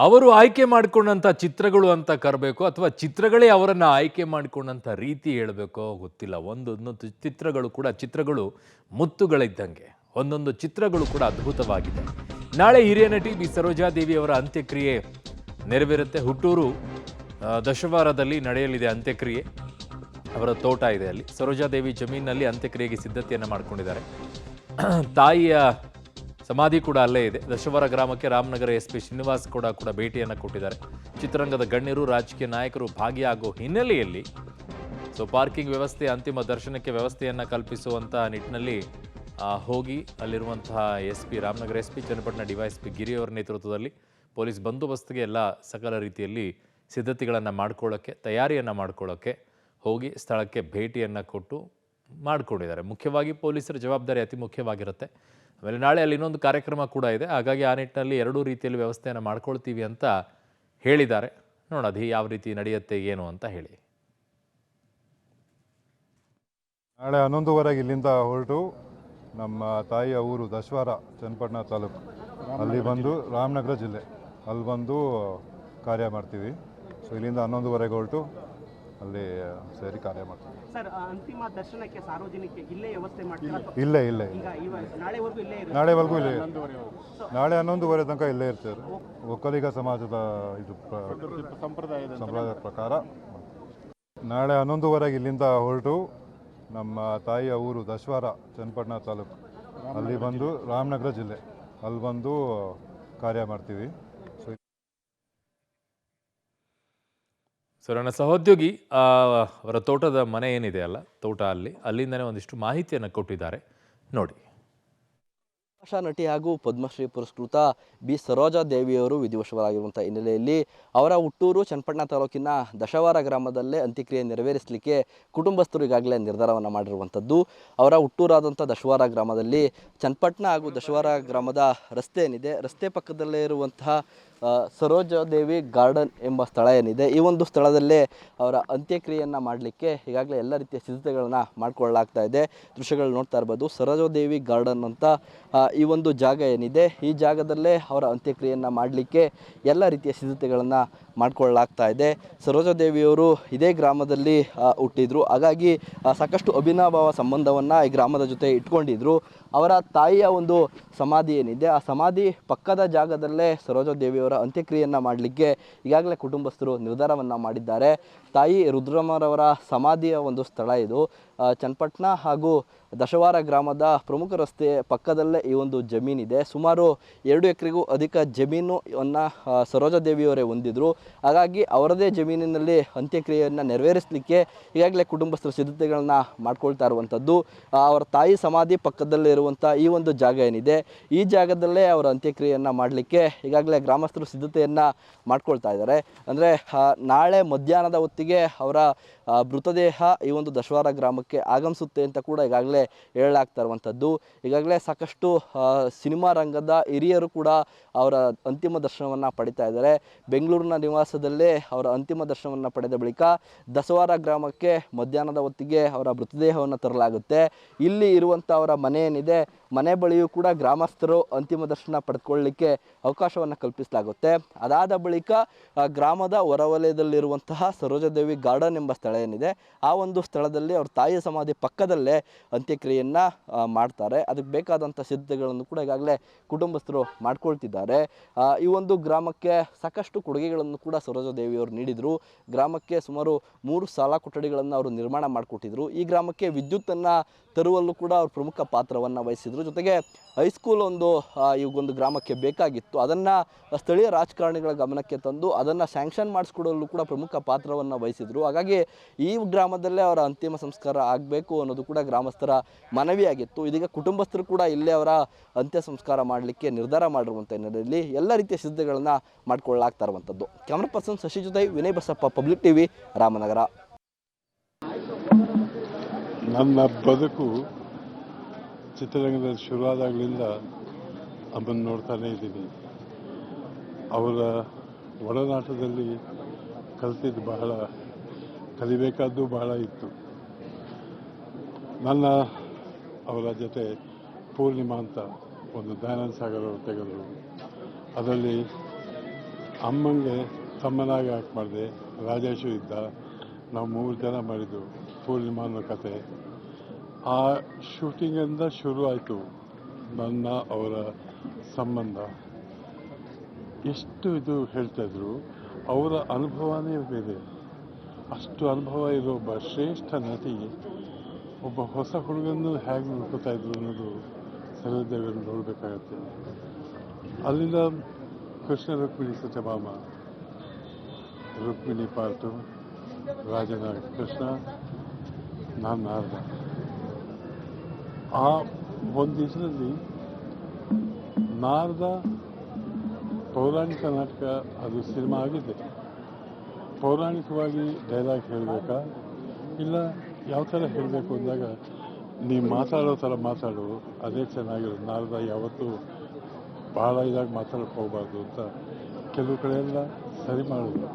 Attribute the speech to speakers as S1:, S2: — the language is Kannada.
S1: ಅವರು ಆಯ್ಕೆ ಮಾಡಿಕೊಂಡಂಥ ಚಿತ್ರಗಳು ಅಂತ ಕರಬೇಕು ಅಥವಾ ಚಿತ್ರಗಳೇ ಅವರನ್ನು ಆಯ್ಕೆ ಮಾಡಿಕೊಂಡಂಥ ರೀತಿ ಹೇಳಬೇಕೋ ಗೊತ್ತಿಲ್ಲ. ಒಂದೊಂದು ಚಿತ್ರಗಳು ಮುತ್ತುಗಳಿದ್ದಂಗೆ. ಒಂದೊಂದು ಚಿತ್ರಗಳು ಕೂಡ ಅದ್ಭುತವಾಗಿದೆ. ನಾಳೆ ಹಿರಿಯ ನಟಿ ಬಿ ಸರೋಜಾದೇವಿ ಅವರ ಅಂತ್ಯಕ್ರಿಯೆ ನೆರವೇರುತ್ತೆ. ಹುಟ್ಟೂರು ದಶವಾರದಲ್ಲಿ ನಡೆಯಲಿದೆ ಅಂತ್ಯಕ್ರಿಯೆ. ಅವರ ತೋಟ ಇದೆ ಅಲ್ಲಿ. ಸರೋಜಾದೇವಿ ಜಮೀನಿನಲ್ಲಿ ಅಂತ್ಯಕ್ರಿಯೆಗೆ ಸಿದ್ಧತೆಯನ್ನು ಮಾಡಿಕೊಂಡಿದ್ದಾರೆ. ತಾಯಿಯ ಸಮಾಧಿ ಕೂಡ ಅಲ್ಲೇ ಇದೆ. ದಶವಾರ ಗ್ರಾಮಕ್ಕೆ ರಾಮನಗರ ಎಸ್ಪಿ ಶ್ರೀನಿವಾಸ್ ಕೂಡ ಭೇಟಿಯನ್ನು ಕೊಟ್ಟಿದ್ದಾರೆ. ಚಿತ್ರರಂಗದ ಗಣ್ಯರು, ರಾಜಕೀಯ ನಾಯಕರು ಭಾಗಿಯಾಗೋ ಹಿನ್ನೆಲೆಯಲ್ಲಿ ಪಾರ್ಕಿಂಗ್ ವ್ಯವಸ್ಥೆ, ಅಂತಿಮ ದರ್ಶನಕ್ಕೆ ವ್ಯವಸ್ಥೆಯನ್ನು ಕಲ್ಪಿಸುವಂಥ ನಿಟ್ಟಿನಲ್ಲಿ ಹೋಗಿ ಅಲ್ಲಿರುವಂತಹ SP, Ramanagara SP, Channapatna DySP Giri ಅವರ ನೇತೃತ್ವದಲ್ಲಿ ಪೊಲೀಸ್ ಬಂದೋಬಸ್ತ್ಗೆ ಎಲ್ಲ ಸಕಲ ರೀತಿಯಲ್ಲಿ ಸಿದ್ಧತೆಗಳನ್ನು ಮಾಡ್ಕೊಳ್ಳೋಕ್ಕೆ, ತಯಾರಿಯನ್ನು ಮಾಡ್ಕೊಳ್ಳೋಕ್ಕೆ ಹೋಗಿ ಸ್ಥಳಕ್ಕೆ ಭೇಟಿಯನ್ನು ಕೊಟ್ಟು ಮಾಡಿಕೊಂಡಿದ್ದಾರೆ. ಮುಖ್ಯವಾಗಿ ಪೊಲೀಸರ ಜವಾಬ್ದಾರಿ ಅತಿ ಮುಖ್ಯವಾಗಿರುತ್ತೆ. ಆಮೇಲೆ ನಾಳೆ ಅಲ್ಲಿ ಇನ್ನೊಂದು ಕಾರ್ಯಕ್ರಮ ಕೂಡ ಇದೆ. ಹಾಗಾಗಿ ಆ ನಿಟ್ಟಿನಲ್ಲಿ ಎರಡೂ ರೀತಿಯಲ್ಲಿ ವ್ಯವಸ್ಥೆಯನ್ನು ಮಾಡ್ಕೊಳ್ತೀವಿ ಅಂತ ಹೇಳಿದ್ದಾರೆ. ನೋಡೋಣ ಅದು ಯಾವ ರೀತಿ ನಡೆಯುತ್ತೆ ಏನು ಅಂತ ಹೇಳಿ.
S2: ನಾಳೆ 11:15 ಇಲ್ಲಿಂದ ಹೊರಟು ನಮ್ಮ ತಾಯಿಯ ಊರು ದಶವಾರ, ಚನ್ನಪಟ್ಟಣ ತಾಲೂಕು, ಅಲ್ಲಿ ಬಂದು ರಾಮನಗರ ಜಿಲ್ಲೆ ಅಲ್ಲಿ ಬಂದು ಕಾರ್ಯ ಮಾಡ್ತೀವಿ. ಸೊ ಇಲ್ಲಿಂದ 11:15 ಹೊರಟು ಅಲ್ಲಿ ಸೇರಿ ಕಾರ್ಯ ಮಾಡ್ತೀವಿ.
S3: ಸರ್, ಅಂತಿಮ ದರ್ಶನಕ್ಕೆ ಸಾರ್ವಜನಿಕ ಇಲ್ಲೇ ವ್ಯವಸ್ಥೆ ಮಾಡ್ತೀರಾ?
S2: ಇಲ್ಲೇ
S3: ನಾಳೆವರೆಗೂ ಇಲ್ಲೇ
S2: ನಾಳೆ 11:15 ತನಕ ಇಲ್ಲೇ ಇರ್ತಾರೆ. ಒಕ್ಕಲಿಗ ಸಮಾಜದ ಇದು ಸಂಪ್ರದಾಯದ ಪ್ರಕಾರ ನಾಳೆ 11:15 ಇಲ್ಲಿಂದ ಹೊರಟು ನಮ್ಮ ತಾಯಿಯ ಊರು ದಶವಾರ, ಚನ್ನಪಟ್ಟಣ ತಾಲೂಕು, ಅಲ್ಲಿ ಬಂದು ರಾಮನಗರ ಜಿಲ್ಲೆ ಅಲ್ಲಿ ಬಂದು ಕಾರ್ಯ ಮಾಡ್ತೀವಿ.
S1: ಸೊ ನನ್ನ ಸಹೋದ್ಯೋಗಿ ಅವರ ತೋಟದ ಮನೆ ಏನಿದೆ ಅಲ್ಲ, ತೋಟ ಅಲ್ಲಿಂದನೇ ಒಂದಿಷ್ಟು ಮಾಹಿತಿಯನ್ನು ಕೊಟ್ಟಿದ್ದಾರೆ ನೋಡಿ.
S4: ಭಾಷಾ ನಟಿ ಹಾಗೂ ಪದ್ಮಶ್ರೀ ಪುರಸ್ಕೃತ ಬಿ ಸರೋಜಾದೇವಿಯವರು ವಿಧಿವಶರಾಗಿರುವಂಥ ಹಿನ್ನೆಲೆಯಲ್ಲಿ ಅವರ ಹುಟ್ಟೂರು ಚನ್ನಪಟ್ಟಣ ತಾಲೂಕಿನ ದಶವಾರ ಗ್ರಾಮದಲ್ಲೇ ಅಂತ್ಯಕ್ರಿಯೆ ನೆರವೇರಿಸಲಿಕ್ಕೆ ಕುಟುಂಬಸ್ಥರು ಈಗಾಗಲೇ ನಿರ್ಧಾರವನ್ನು ಮಾಡಿರುವಂಥದ್ದು. ಅವರ ಹುಟ್ಟೂರಾದಂಥ ದಶವಾರ ಗ್ರಾಮದಲ್ಲಿ ಚನ್ನಪಟ್ಟಣ ಹಾಗೂ ದಶವಾರ ಗ್ರಾಮದ ರಸ್ತೆ ಏನಿದೆ, ರಸ್ತೆ ಪಕ್ಕದಲ್ಲೇ ಇರುವಂತಹ ಸರೋಜಾದೇವಿ ಗಾರ್ಡನ್ ಎಂಬ ಸ್ಥಳ ಏನಿದೆ, ಈ ಒಂದು ಸ್ಥಳದಲ್ಲೇ ಅವರ ಅಂತ್ಯಕ್ರಿಯೆಯನ್ನು ಮಾಡಲಿಕ್ಕೆ ಈಗಾಗಲೇ ಎಲ್ಲ ರೀತಿಯ ಸಿದ್ಧತೆಗಳನ್ನು ಮಾಡಿಕೊಳ್ಳಲಾಗ್ತಾ ಇದೆ. ದೃಶ್ಯಗಳು ನೋಡ್ತಾ ಇರ್ಬೋದು. ಸರೋಜಾದೇವಿ ಗಾರ್ಡನ್ ಅಂತ ಈ ಒಂದು ಜಾಗ ಏನಿದೆ, ಈ ಜಾಗದಲ್ಲೇ ಅವರ ಅಂತ್ಯಕ್ರಿಯೆಯನ್ನು ಮಾಡಲಿಕ್ಕೆ ಎಲ್ಲ ರೀತಿಯ ಸಿದ್ಧತೆಗಳನ್ನು ಮಾಡಿಕೊಳ್ಳಲಾಗ್ತಾ ಇದೆ. ಸರೋಜಾದೇವಿಯವರು ಇದೇ ಗ್ರಾಮದಲ್ಲಿ ಹುಟ್ಟಿದ್ರು. ಹಾಗಾಗಿ ಸಾಕಷ್ಟು ಅವಿನಾಭಾವ ಸಂಬಂಧವನ್ನು ಈ ಗ್ರಾಮದ ಜೊತೆ ಇಟ್ಕೊಂಡಿದ್ರು. ಅವರ ತಾಯಿಯ ಒಂದು ಸಮಾಧಿ ಏನಿದೆ, ಆ ಸಮಾಧಿ ಪಕ್ಕದ ಜಾಗದಲ್ಲೇ ಸರೋಜಾದೇವಿಯವರ ಅಂತ್ಯಕ್ರಿಯೆಯನ್ನು ಮಾಡಲಿಕ್ಕೆ ಈಗಾಗಲೇ ಕುಟುಂಬಸ್ಥರು ನಿರ್ಧಾರವನ್ನು ಮಾಡಿದ್ದಾರೆ. ತಾಯಿ ರುದ್ರಮ್ಮರವರ ಸಮಾಧಿಯ ಒಂದು ಸ್ಥಳ ಇದು. ಚನ್ನಪಟ್ಟಣ ಹಾಗೂ ದಶವಾರ ಗ್ರಾಮದ ಪ್ರಮುಖ ರಸ್ತೆ ಪಕ್ಕದಲ್ಲೇ ಈ ಒಂದು ಜಮೀನಿದೆ. ಸುಮಾರು 2 ಎಕರೆಗೂ ಅಧಿಕ ಜಮೀನನ್ನು ಸರೋಜಾದೇವಿಯವರೇ ಹೊಂದಿದ್ರು. ಹಾಗಾಗಿ ಅವರದೇ ಜಮೀನಿನಲ್ಲಿ ಅಂತ್ಯಕ್ರಿಯೆಯನ್ನು ನೆರವೇರಿಸಲಿಕ್ಕೆ ಈಗಾಗಲೇ ಕುಟುಂಬಸ್ಥರು ಸಿದ್ಧತೆಗಳನ್ನು ಮಾಡ್ಕೊಳ್ತಾ ಇರುವಂಥದ್ದು. ಅವರ ತಾಯಿ ಸಮಾಧಿ ಪಕ್ಕದಲ್ಲೇ ಇರುವಂಥ ಈ ಒಂದು ಜಾಗ ಏನಿದೆ, ಈ ಜಾಗದಲ್ಲೇ ಅವರ ಅಂತ್ಯಕ್ರಿಯೆಯನ್ನು ಮಾಡಲಿಕ್ಕೆ ಈಗಾಗಲೇ ಗ್ರಾಮಸ್ಥರು ಸಿದ್ಧತೆಯನ್ನು ಮಾಡ್ಕೊಳ್ತಾ ಇದ್ದಾರೆ. ಅಂದರೆ ನಾಳೆ ಮಧ್ಯಾಹ್ನದ ಹೊತ್ತಿಗೆ ಅವರ ಮೃತದೇಹ ಈ ಒಂದು ದಶವಾರ ಗ್ರಾಮಕ್ಕೆ ಆಗಮಿಸುತ್ತೆ ಅಂತ ಕೂಡ ಈಗಾಗಲೇ ಹೇಳಲಾಗ್ತಾ ಇರುವಂಥದ್ದು. ಈಗಾಗಲೇ ಸಾಕಷ್ಟು ಸಿನಿಮಾ ರಂಗದ ಹಿರಿಯರು ಕೂಡ ಅವರ ಅಂತಿಮ ದರ್ಶನವನ್ನು ಪಡಿತಾ ಇದ್ದಾರೆ. ಬೆಂಗಳೂರಿನ ನಿವಾಸದಲ್ಲೇ ಅವರ ಅಂತಿಮ ದರ್ಶನವನ್ನು ಪಡೆದ ಬಳಿಕ ದಶವಾರ ಗ್ರಾಮಕ್ಕೆ ಮಧ್ಯಾಹ್ನದ ಹೊತ್ತಿಗೆ ಅವರ ಮೃತದೇಹವನ್ನು ತರಲಾಗುತ್ತೆ. ಇಲ್ಲಿ ಇರುವಂಥ ಅವರ ಮನೆ ಏನಿದೆ, ಮನೆ ಬಳಿಯೂ ಕೂಡ ಗ್ರಾಮಸ್ಥರು ಅಂತಿಮ ದರ್ಶನ ಪಡೆದುಕೊಳ್ಳಲಿಕ್ಕೆ ಅವಕಾಶವನ್ನು ಕಲ್ಪಿಸಲಾಗುತ್ತೆ. ಅದಾದ ಬಳಿಕ ಗ್ರಾಮದ ಹೊರವಲಯದಲ್ಲಿರುವಂತಹ ಸರೋಜಾದೇವಿ ಗಾರ್ಡನ್ ಎಂಬ ಸ್ಥಳ ಏನಿದೆ, ಆ ಒಂದು ಸ್ಥಳದಲ್ಲಿ ಅವ್ರ ತಾಯಿಯ ಸಮಾಧಿ ಪಕ್ಕದಲ್ಲೇ ಅಂತ್ಯಕ್ರಿಯೆಯನ್ನು ಮಾಡ್ತಾರೆ. ಅದಕ್ಕೆ ಬೇಕಾದಂಥ ಸಿದ್ಧತೆಗಳನ್ನು ಕೂಡ ಈಗಾಗಲೇ ಕುಟುಂಬಸ್ಥರು ಮಾಡ್ಕೊಳ್ತಿದ್ದಾರೆ. ಈ ಒಂದು ಗ್ರಾಮಕ್ಕೆ ಸಾಕಷ್ಟು ಕೊಡುಗೆಗಳನ್ನು ಕೂಡ ಸರೋಜಾದೇವಿಯವರು ನೀಡಿದರು. ಗ್ರಾಮಕ್ಕೆ ಸುಮಾರು 3 ಶಾಲಾ ಕೊಠಡಿಗಳನ್ನು ಅವರು ನಿರ್ಮಾಣ ಮಾಡಿಕೊಟ್ಟಿದ್ರು. ಈ ಗ್ರಾಮಕ್ಕೆ ವಿದ್ಯುತ್ತನ್ನು ತರುವಲ್ಲೂ ಕೂಡ ಅವರು ಪ್ರಮುಖ ಪಾತ್ರವನ್ನು ವಹಿಸಿದರು. ಜೊತೆಗೆ ಹೈಸ್ಕೂಲ್ ಈ ಒಂದು ಗ್ರಾಮಕ್ಕೆ ಬೇಕಾಗಿತ್ತು. ಅದನ್ನು ಸ್ಥಳೀಯ ರಾಜಕಾರಣಿಗಳ ಗಮನಕ್ಕೆ ತಂದು ಅದನ್ನು ಸ್ಯಾಂಕ್ಷನ್ ಮಾಡಿಸ್ಕೊಡಲು ಕೂಡ ಪ್ರಮುಖ ಪಾತ್ರವನ್ನು ವಹಿಸಿದರು. ಹಾಗಾಗಿ ಈ ಗ್ರಾಮದಲ್ಲೇ ಅವರ ಅಂತಿಮ ಸಂಸ್ಕಾರ ಆಗಬೇಕು ಅನ್ನೋದು ಕೂಡ ಗ್ರಾಮಸ್ಥರ ಮನವಿಯಾಗಿತ್ತು. ಇದೀಗ ಕುಟುಂಬಸ್ಥರು ಕೂಡ ಇಲ್ಲೇ ಅವರ ಅಂತ್ಯ ಸಂಸ್ಕಾರ ಮಾಡಲಿಕ್ಕೆ ನಿರ್ಧಾರ ಮಾಡಿರುವಂಥ ಹಿನ್ನೆಲೆಯಲ್ಲಿ ಎಲ್ಲ ರೀತಿಯ ಸಿದ್ಧತೆಗಳನ್ನು ಮಾಡಿಕೊಳ್ಳಲಾಗ್ತಾ ಇರುವಂಥದ್ದು. ಕ್ಯಾಮ್ರಾ ಪರ್ಸನ್ ಶಶಿ ಜೊತೆ ವಿನಯ್ ಬಸಪ್ಪ, ಪಬ್ಲಿಕ್ ಟಿವಿ, ರಾಮನಗರ.
S5: ನನ್ನ ಬದುಕು ಚಿತ್ರರಂಗದಲ್ಲಿ ಶುರುವಾದಾಗಲಿಂದ ಅಮ್ಮನ್ನು ನೋಡ್ತಾನೇ ಇದ್ದೀನಿ. ಅವರ ಒಡನಾಟದಲ್ಲಿ ಕಲಿತಿದ್ದು ಕಲಿಬೇಕಾದ್ದು ಬಹಳ ಇತ್ತು. ಅವರ ಜೊತೆ ಪೂರ್ಣಿಮಾ ಅಂತ ಒಂದು ದಯಾನಂದ ಸಾಗರ್ ಅವರು ತೆಗೆದರು. ಅದರಲ್ಲಿ ಅಮ್ಮಂಗೆ ತಮ್ಮನಾಗಿ ಆ್ಯಕ್ಟ್ ಮಾಡಿದೆ. ರಾಜೇಶು ಇದ್ದ, ನಾವು 3 ಜನ ಮಾಡಿದ್ದು ಪೂರ್ಣಿಮಾ ಅನ್ನೋ ಕತೆ. ಆ ಶೂಟಿಂಗಿಂದ ಶುರು ಆಯಿತು ನನ್ನ ಅವರ ಸಂಬಂಧ. ಎಷ್ಟು ಇದು ಹೇಳ್ತಾಯಿದ್ರು, ಅವರ ಅನುಭವನೇ ಬೇರೆ. ಅಷ್ಟು ಅನುಭವ ಇರೋ ಒಬ್ಬ ಶ್ರೇಷ್ಠ ನಟಿ ಒಬ್ಬ ಹೊಸ ಹುಡುಗನ್ನು ಹೇಗೆ ನೋಡ್ಕೋತಾ ಇದ್ರು ಅನ್ನೋದು ಸರೋಜದೇವಿಯನ್ನು ನೋಡಬೇಕಾಗತ್ತೆ. ಅಲ್ಲಿಂದ ಕೃಷ್ಣ ರುಕ್ಮಿಣಿ ಸತ್ಯಭಾಮ, ರುಕ್ಮಿಣಿ ಪಾರ್ಟು, ರಾಜನ ಕೃಷ್ಣ, ನಾನು ನಾರದ. ಆ ಒಂದು ದಿವಸದಲ್ಲಿ ನಾರದ ಪೌರಾಣಿಕ ನಾಟಕ, ಅದು ಸಿನಿಮಾ ಆಗಿದೆ. ಪೌರಾಣಿಕವಾಗಿ ಡೈಲಾಗ್ ಹೇಳಬೇಕಾ ಇಲ್ಲ ಯಾವ ಥರ ಹೇಳಬೇಕು ಅಂದಾಗ, ನೀವು ಮಾತಾಡೋ ಥರ ಮಾತಾಡು, ಅದೇ ಚೆನ್ನಾಗಿರೋದು. ನಾರದ ಯಾವತ್ತೂ ಭಾಳ ಇದಾಗಿ ಮಾತಾಡೋಕ್ಕೆ ಹೋಗಬಾರ್ದು ಅಂತ ಕೆಲವು ಕಡೆ ಎಲ್ಲ ಸರಿ ಮಾಡೋದು.